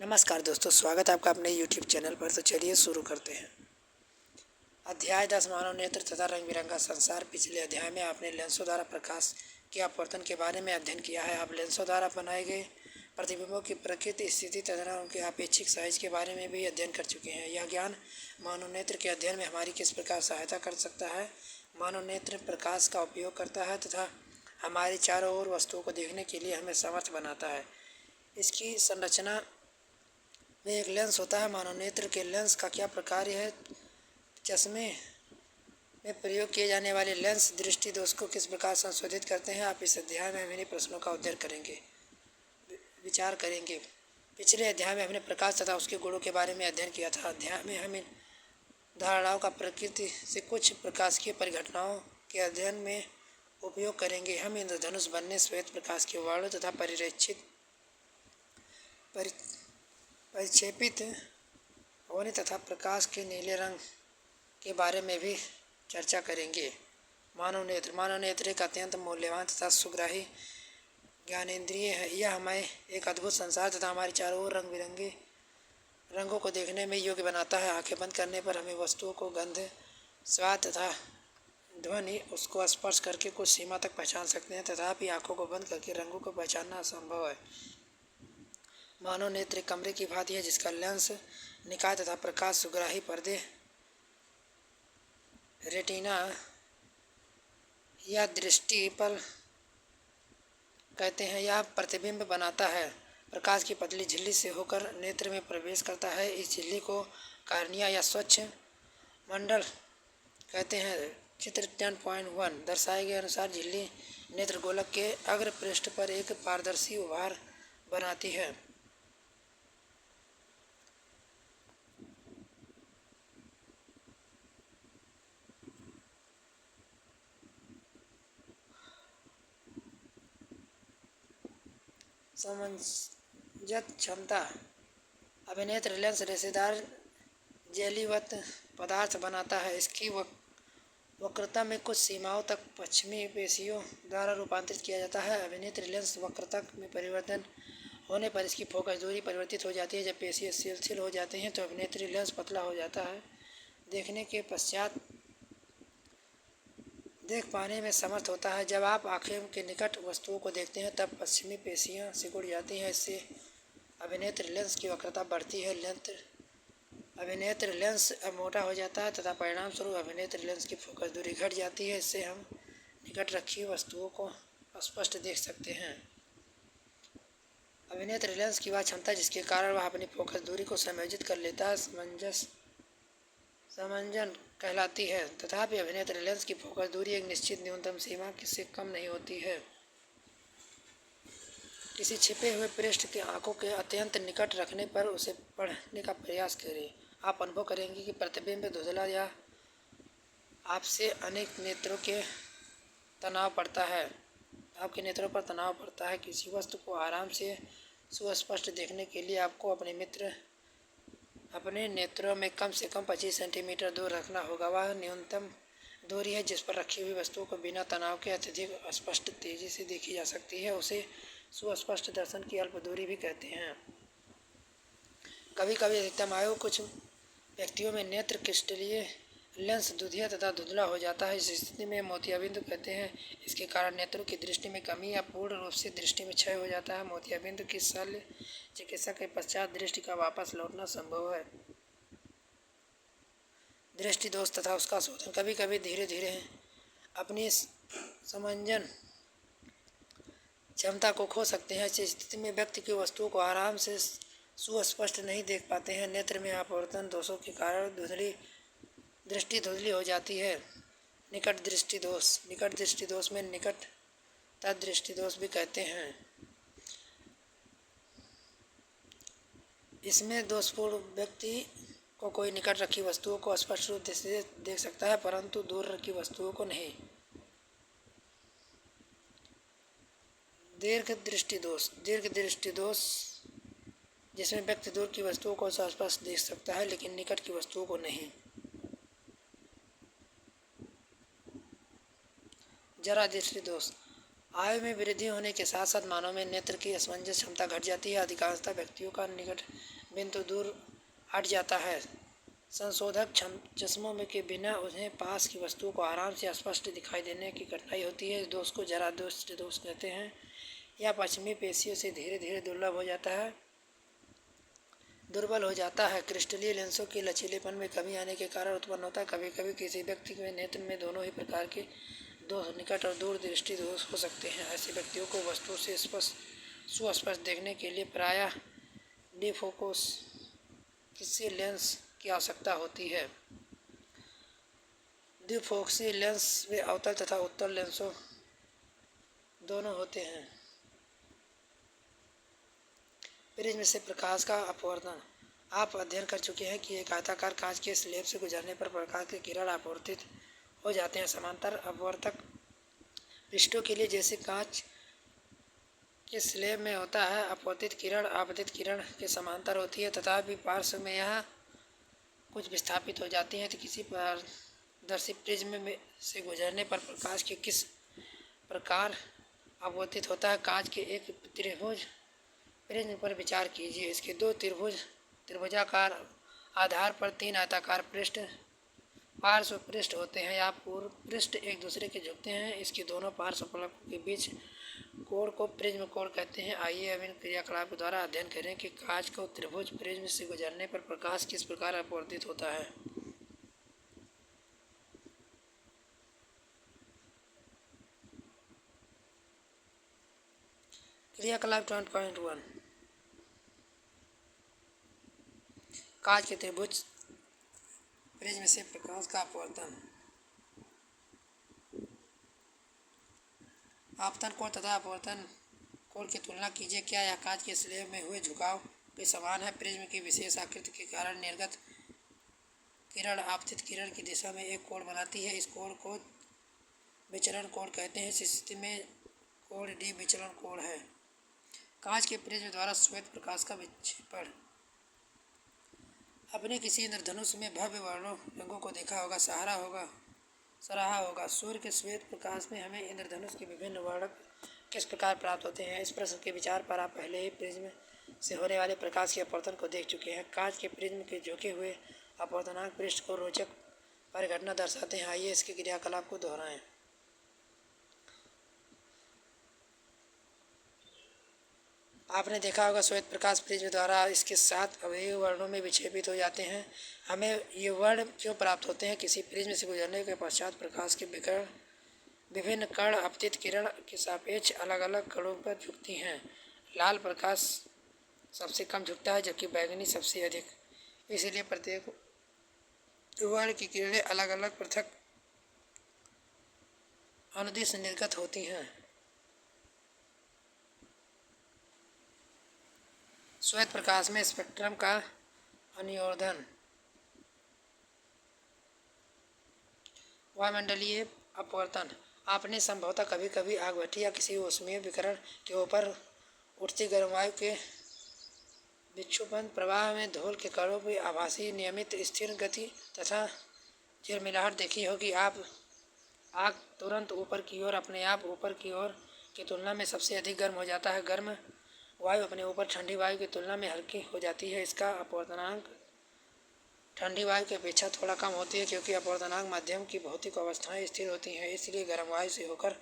नमस्कार दोस्तों, स्वागत है आपका अपने YouTube चैनल पर। तो चलिए शुरू करते हैं। अध्याय 10 मानव नेत्र तथा रंग बिरंगा संसार। पिछले अध्याय में आपने लेंसों द्वारा प्रकाश के अपवर्तन के बारे में अध्ययन किया है। आप लेंसों द्वारा बनाए गए प्रतिबिंबों की प्रकृति, स्थिति तथा उनके अपेक्षिक साइज के बारे में भी अध्ययन कर चुके हैं। यह ज्ञान मानव नेत्र के अध्ययन में हमारी किस प्रकार सहायता कर सकता है। मानव नेत्र प्रकाश का उपयोग करता है तथा हमारे चारों ओर वस्तुओं को देखने के लिए हमें समर्थ बनाता है। इसकी संरचना में एक लेंस होता है। मानव नेत्र के लेंस का क्या प्रकार है। चश्मे में प्रयोग किए जाने वाले लेंस दृष्टि दोष को किस प्रकार संशोधित करते हैं। आप इस अध्याय में इन्हीं प्रश्नों का विचार करेंगे। पिछले अध्याय में हमने प्रकाश तथा उसके गुणों के बारे में अध्ययन किया था। अध्याय में हम इन धारणाओं का प्रकृति से कुछ प्रकाशिकीय परिघटनाओं के अध्ययन में उपयोग करेंगे। हम इंद्रधनुष बनने, श्वेत प्रकाश के वर्णों तथा परिक्षेपित होने तथा प्रकाश के नीले रंग के बारे में भी चर्चा करेंगे। मानव नेत्र एक अत्यंत मूल्यवान तथा सुग्राही ज्ञानेंद्रिय है। यह हमें एक अद्भुत संसार तथा हमारे चारों ओर रंग बिरंगे रंगों को देखने में योग्य बनाता है। आंखें बंद करने पर हमें वस्तुओं को गंध, स्वाद तथा ध्वनि उसको स्पर्श करके कुछ सीमा तक पहचान सकते हैं, तथापि आंखों को बंद करके रंगों को पहचानना असंभव है। मानव नेत्र एक कमरे की भांति है जिसका लेंस, निकाय तथा प्रकाश सुग्राही पर्दे, रेटिना या दृष्टिपल कहते हैं। यह प्रतिबिंब बनाता है। प्रकाश की पतली झिल्ली से होकर नेत्र में प्रवेश करता है। इस झिल्ली को कार्निया या स्वच्छ मंडल कहते हैं। चित्र 10.1 दर्शाए गए अनुसार झिल्ली नेत्र गोलक के अग्र पृष्ठ पर एक पारदर्शी उभार बनाती है। समंजस क्षमता। अभिनेत्र लेंस रेशेदार जेलीवत पदार्थ बनाता है। इसकी वक्रता में कुछ सीमाओं तक पश्चिमी पेशियों द्वारा रूपांतरित किया जाता है। अभिनेत्र लेंस वक्रता में परिवर्तन होने पर इसकी फोकस दूरी परिवर्तित हो जाती है। जब पेशियां शिथिल हो जाती हैं तो अभिनेत्री लेंस पतला हो जाता है। देखने के पश्चात देख पाने में समर्थ होता है। जब आप आँखें के निकट वस्तुओं को देखते हैं तब पश्चिमी पेशियां सिकुड़ जाती हैं। इससे अभिनेत्र लेंस की वक्रता बढ़ती है। अभिनेत्र लेंस अब मोटा हो जाता है तथा परिणाम स्वरूप अभिनेत्र लेंस की फोकस दूरी घट जाती है। इससे हम निकट रखी वस्तुओं को स्पष्ट देख सकते हैं। अभिनेत्र लेंस की वह क्षमता जिसके कारण वह अपनी फोकस दूरी को समायोजित कर लेता है समंजन कहलाती है। तथापि अभिनेत्र लेंस की फोकस दूरी एक निश्चित न्यूनतम सीमा से कम नहीं होती है। किसी छिपे हुए पृष्ठ के आंखों के अत्यंत निकट रखने पर उसे पढ़ने का प्रयास करें। आप अनुभव करेंगे कि प्रतिबिंब धुंधला या आपके नेत्रों पर तनाव पड़ता है। किसी वस्तु को आराम से सुस्पष्ट देखने के लिए आपको अपने नेत्रों में कम से कम 25 सेंटीमीटर दूर रखना होगा। वह न्यूनतम दूरी है जिस पर रखी हुई वस्तुओं को बिना तनाव के अत्यधिक स्पष्ट तेजी से देखी जा सकती है। उसे सुस्पष्ट दर्शन की अल्प दूरी भी कहते हैं। कभी कभी अधिकतम आयु कुछ व्यक्तियों में नेत्र क्रिस्टलीय लेंस दुधिया तथा धुंधला हो जाता है। इस स्थिति में मोतियाबिंद कहते हैं। इसके कारण नेत्रों की दृष्टि में कमी या पूर्ण रूप से दृष्टि में क्षय हो जाता है। मोतियाबिंद की शल्य चिकित्सा के पश्चात दृष्टि का वापस लौटना संभव है। दृष्टि दोष तथा उसका शोधन। कभी कभी धीरे धीरे अपनी समंजन क्षमता को खो सकते हैं। इस स्थिति में व्यक्ति की वस्तुओं को आराम से सुस्पष्ट नहीं देख पाते हैं। नेत्र में अपवर्तन दोषों के कारण दृष्टि धुंधली हो जाती है। निकट दृष्टि दोष में निकटता दृष्टि दोष भी कहते हैं। इसमें दोषपूर्ण व्यक्ति को कोई निकट रखी वस्तुओं को स्पष्ट रूप से देख सकता है, परंतु दूर रखी वस्तुओं को नहीं। दीर्घ दृष्टि दोष जिसमें व्यक्ति दूर की वस्तुओं को स्पष्ट देख सकता है लेकिन निकट की वस्तुओं को नहीं। जरा दृष्टि दोष आयु में वृद्धि होने के साथ साथ मानव में नेत्र की असमंजस क्षमता घट जाती है। अधिकांशतः व्यक्तियों का निकट बिंदु दूर हट जाता है। संशोधक चश्मों में के बिना उन्हें पास की वस्तुओं को आराम से स्पष्ट दिखाई देने की कठिनाई होती है। इस दोष को जरा दोष कहते हैं। यह पश्चिमी पेशियों से धीरे धीरे दुर्बल हो जाता है। क्रिस्टलीय लेंसों के लचीलेपन में कमी आने के कारण उत्पन्न होता है। कभी कभी किसी व्यक्ति में नेत्र में दोनों ही प्रकार के दोष, निकट और दूर दृष्टि दोष हो सकते हैं। ऐसे व्यक्तियों को वस्तुओं से सुस्पष्ट देखने के लिए प्रायः डिफोकस किसी लेंस की आवश्यकता होती है। द्विफोक्सी लेंस में अवतल तथा उत्तल लेंसों दोनों होते हैं। प्रिज्म से प्रकाश का अपवर्तन। आप अध्ययन कर चुके हैं कि एक आयताकार कांच के स्लैब से गुजरने पर प्रकाश के किरण अपवर्तित हो जाते हैं। समांतर अपवर्तक पृष्ठों के लिए जैसे कांच के स्लैब में होता है, अपवर्तित किरण आपतित किरण के समांतर होती है, तथापि पार्श्व में यह कुछ विस्थापित हो जाती हैं। तो किसी पारदर्शी प्रिज्म में से गुजरने पर प्रकाश के किस प्रकार अपवर्तित होता है। कांच के एक त्रिभुज प्रिज्म पर विचार कीजिए। इसके दो त्रिभुजाकार आधार पर तीन आयताकार पृष्ठ पार्श्व पृष्ठ होते हैं या पूर्व पृष्ठ एक दूसरे के झुकते हैं। इसके दोनों पार्श्व फलकों के बीच कोण को प्रिज्म कोण कहते हैं। आइए अब इन क्रियाकलाप के द्वारा अध्ययन करें कि कांच को त्रिभुज प्रिज्म से गुजरने पर प्रकाश किस प्रकार अपवर्तित होता है। क्रियाकलाप 20.1 कांच के त्रिभुज प्रिज्म से प्रकाश का अपवर्तन। आपतन कोण तथा अपवर्तन कोण की तुलना कीजिए। क्या यह कांच के स्लैब में हुए झुकाव के समान है। प्रिज्म की विशेष आकृति के कारण निर्गत किरण आपतित किरण की दिशा में एक कोण बनाती है। इस कोण को विचलन कोण कहते हैं। इस स्थिति में कोण डी विचलन कोण है। कांच के प्रिज्म द्वारा श्वेत प्रकाश का विक्षेपण। अपने किसी इंद्रधनुष में भव्य वर्णों रंगों को देखा होगा, सराहा होगा। सूर्य के श्वेत प्रकाश में हमें इंद्रधनुष के विभिन्न वर्णक किस प्रकार प्राप्त होते हैं। इस प्रश्न के विचार पर आप पहले ही प्रिज्म से होने वाले प्रकाश के अपवर्तन को देख चुके हैं। कांच के प्रिज्म के झुके हुए अपवर्तनांक पृष्ठ को रोचक परिघटना दर्शाते हैं। आइए इसके क्रियाकलाप को दोहराएं। आपने देखा होगा श्वेत प्रकाश प्रिज्म द्वारा इसके 7 अवयवी वर्णों में विक्षेपित हो जाते हैं। हमें ये वर्ण क्यों प्राप्त होते हैं। किसी प्रिज्म से गुजरने के पश्चात प्रकाश के विभिन्न कण अपतित किरण के सापेक्ष अलग अलग कणों पर झुकती हैं। लाल प्रकाश सबसे कम झुकता है जबकि बैंगनी सबसे अधिक। इसलिए प्रत्येक वर्ण की किरणें अलग अलग पृथक अनुदिश निर्गत होती हैं। श्वेत प्रकाश में स्पेक्ट्रम का अनुयोधन। वायुमंडलीय अपवर्तन। आपने संभवतः कभी कभी आग भट्टी या किसी ऊष्मीय विकिरण के ऊपर उठती गर्म वायु के विक्षुब्ध प्रवाह में धूल के कणों की आभासी नियमित स्थिर गति तथा झिलमिलाहट देखी होगी। आग तुरंत ऊपर की ओर अपने आप ऊपर की ओर की तुलना में सबसे अधिक गर्म हो जाता है। गर्म वायु अपने ऊपर ठंडी वायु की तुलना में हल्की हो जाती है। इसका अपवर्तनांक ठंडी वायु की अपेक्षा थोड़ा कम होती है क्योंकि अपवर्तनांक माध्यम की भौतिक अवस्थाएं स्थिर होती हैं। इसलिए गर्म वायु से होकर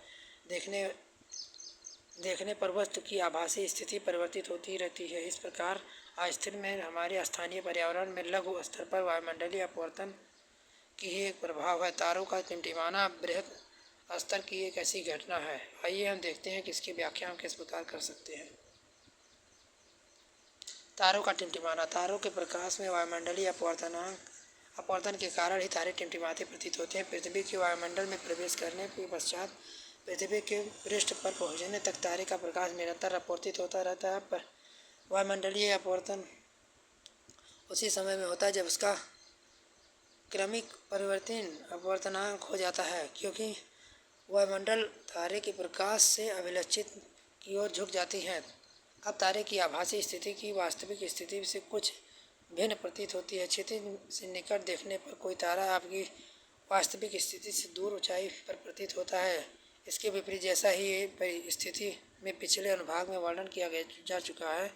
देखने पर वस्तु की आभासी स्थिति परिवर्तित होती रहती है। इस प्रकार अस्थिर में हमारे स्थानीय पर्यावरण में लघु स्तर पर वायुमंडलीय अपवर्तन की ही एक प्रभाव है। तारों का टिमटिमाना बृहद स्तर की एक ऐसी घटना है। आइए हम देखते हैं कि इसकी व्याख्या हम किस प्रकार कर सकते हैं। तारों का टिमटिमाना। तारों के प्रकाश में वायुमंडलीय अपवर्तन के कारण ही तारे टिमटिमाते प्रतीत होते हैं। पृथ्वी के वायुमंडल में प्रवेश करने के पश्चात पृथ्वी के पृष्ठ पर पहुंचने तक तारे का प्रकाश निरंतर अपवर्तित होता रहता है। पर वायुमंडलीय अपवर्तन उसी समय में होता है जब उसका क्रमिक परिवर्तन अपवर्तनांक हो जाता है, क्योंकि वायुमंडल तारे के प्रकाश से अभिलक्षित की ओर झुक जाती है। अब तारे की आभासी स्थिति की वास्तविक स्थिति से कुछ भिन्न प्रतीत होती है। क्षितिज से निकट देखने पर कोई तारा आपकी वास्तविक स्थिति से दूर ऊंचाई पर प्रतीत होता है। इसके विपरीत जैसा ही परिस्थिति में पिछले अनुभाग में वर्णन किया जा चुका है,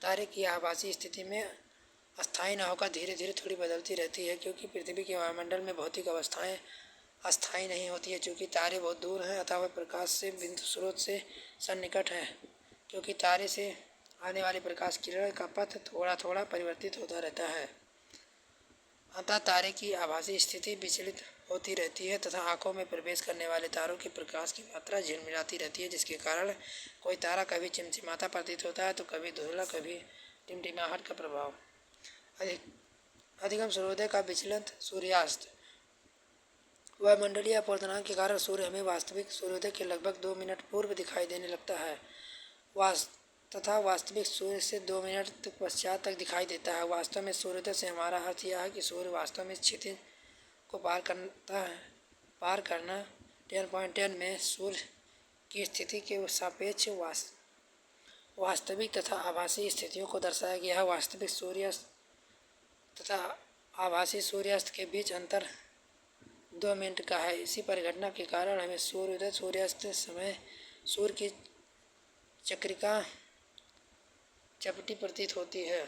तारे की आभासी स्थिति में अस्थायी न होकर धीरे धीरे थोड़ी बदलती रहती है, क्योंकि पृथ्वी के वायुमंडल में भौतिक अवस्थाएं अस्थायी नहीं होती है। चूँकि तारे बहुत दूर हैं अतः वह प्रकाश से बिंदु स्रोत से सन्निकट हैं, क्योंकि तारे से आने वाली प्रकाश किरण का पथ थोड़ा थोड़ा परिवर्तित होता रहता है। अतः तारे की आभासी स्थिति विचलित होती रहती है तथा आंखों में प्रवेश करने वाले तारों की प्रकाश की मात्रा झिलमिलाती रहती है, जिसके कारण कोई तारा कभी चिमचिमाता प्रतीत होता है तो कभी धुंधला, कभी टिमटिमाहट का प्रभाव। अधिकतम सूर्योदय का विचलित सूर्यास्त। वायुमंडलीय अपवर्तनांक के कारण सूर्य हमें वास्तविक सूर्योदय के लगभग 2 मिनट पूर्व दिखाई देने लगता है तथा वास्तविक सूर्य से 2 मिनट तक पश्चात तक दिखाई देता है। वास्तव में सूर्योदय से हमारा अर्थ यह है कि सूर्य वास्तव में क्षितिज को पार करना 10.10 में सूर्य की स्थिति के सापेक्ष वास्तविक तथा आभासी स्थितियों को दर्शाया गया है। वास्तविक सूर्यास्त तथा आभासी सूर्यास्त के बीच अंतर 2 मिनट का है। इसी परिघटना के कारण हमें सूर्योदय सूर्यास्त समय सूर्य की चक्रिका चपटी प्रतीत होती है।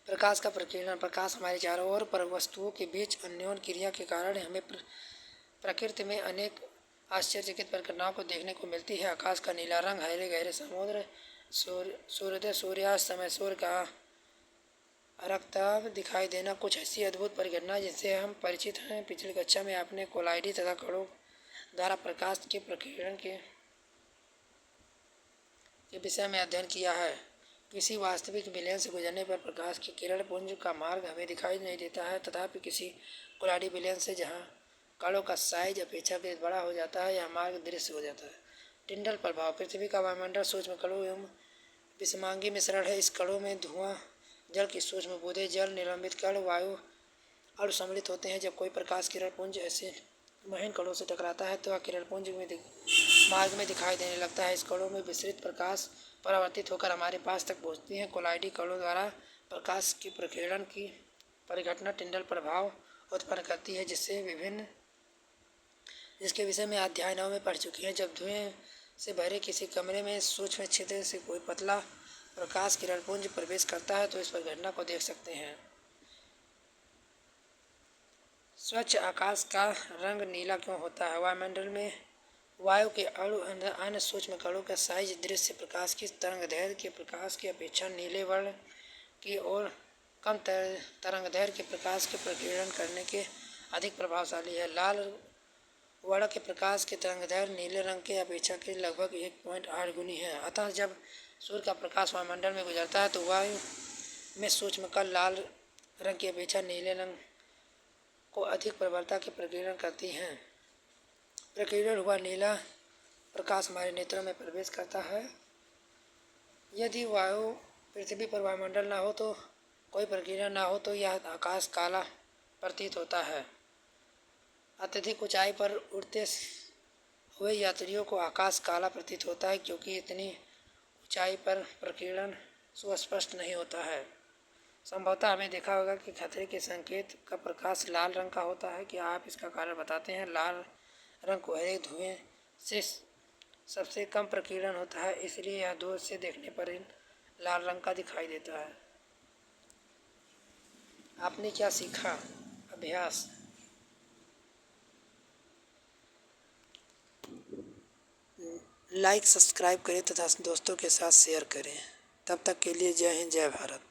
प्रकाश का प्रकीर्णन। प्रकाश हमारे चारों ओर पर वस्तुओं के बीच अन्योन्य क्रिया के कारण हमें प्रकृति में अनेक आश्चर्यचकित प्रक्रियाओं को देखने को मिलती है। आकाश का नीला रंग, गहरे गहरे समुद्र, सूर्योदय सूर्यास्त समय सूर्य का रक्तताप दिखाई देना कुछ ऐसी अद्भुत परिघटना जिनसे हम परिचित हैं। पिछली कक्षा में आपने कोलाइडी तथा कणों द्वारा प्रकाश के प्रकीर्णन के विषय में अध्ययन किया है। किसी वास्तविक विलयन से गुजरने पर प्रकाश के किरण पुंज का मार्ग हमें दिखाई नहीं देता है, तथापि किसी कोलाइडी विलयन से जहाँ कणों का साइज अपेक्षाकृत बड़ा हो जाता है, यह मार्ग दृश्य हो जाता है। टिंडल प्रभाव। पृथ्वी का वायुमंडल सूक्ष्म कणों एवं विषमांगी मिश्रण है। इस कणों में धुआं, जल की सूक्ष्म बूंदें, जल निलंबित कण, वायु अणु सम्मिलित होते हैं। जब कोई प्रकाश किरण पुंज ऐसे महीन कणों से टकराता है तो वह किरण पुंज मार्ग में दिखाई देने लगता है। इस कणों में विसरित प्रकाश परावर्तित होकर हमारे पास तक पहुंचती है। कोलाइडी कणों द्वारा प्रकाश के प्रकीर्णन की परिघटना टिंडल प्रभाव उत्पन्न करती है, जिसके विषय में अध्याय 9 में पढ़ चुके हैं। जब धुएं से भरे किसी कमरे में सूक्ष्म छिद्र से कोई पतला प्रकाश किरण पुंज प्रवेश करता है तो इस परिघटना को देख सकते हैं। स्वच्छ आकाश का रंग नीला क्यों होता है? वायुमंडल में वायु के अणु अन्य सूक्ष्म कणों का साइज दृश्य प्रकाश की तरंगदैर्घ्य के प्रकाश की अपेक्षा नीले वर्ण की ओर कम तरंगदैर्घ्य के प्रकाश के प्रकीर्णन करने के अधिक प्रभावशाली है। लाल वर्ण के प्रकाश की तरंगदैर्घ्य नीले रंग के अपेक्षा के लगभग 1.8 गुनी है। अतः जब सूर्य का प्रकाश वायुमंडल में गुजरता है तो वायु में सूक्ष्म कण लाल रंग की अपेक्षा नीले रंग को अधिक प्रबलता के प्रकीर्णन करती हैं। प्रकीर्णन हुआ नीला प्रकाश हमारे नेत्रों में प्रवेश करता है। यदि पृथ्वी पर वायुमंडल न हो तो कोई प्रकीर्णन न हो तो यह आकाश काला प्रतीत होता है। अत्यधिक ऊंचाई पर उड़ते हुए यात्रियों को आकाश काला प्रतीत होता है, क्योंकि इतनी ऊंचाई पर प्रकीर्णन सुस्पष्ट नहीं होता है। संभवतः हमें देखा होगा कि खतरे के संकेत का प्रकाश लाल रंग का होता है। क्या आप इसका कारण बताते हैं? लाल रंग कोहरे धुएं से सबसे कम प्रकीर्णन होता है, इसलिए यह दूर से देखने पर लाल रंग का दिखाई देता है। आपने क्या सीखा? अभ्यास। लाइक, सब्सक्राइब करें तथा दोस्तों के साथ शेयर करें। तब तक के लिए जय हिंद, जय भारत।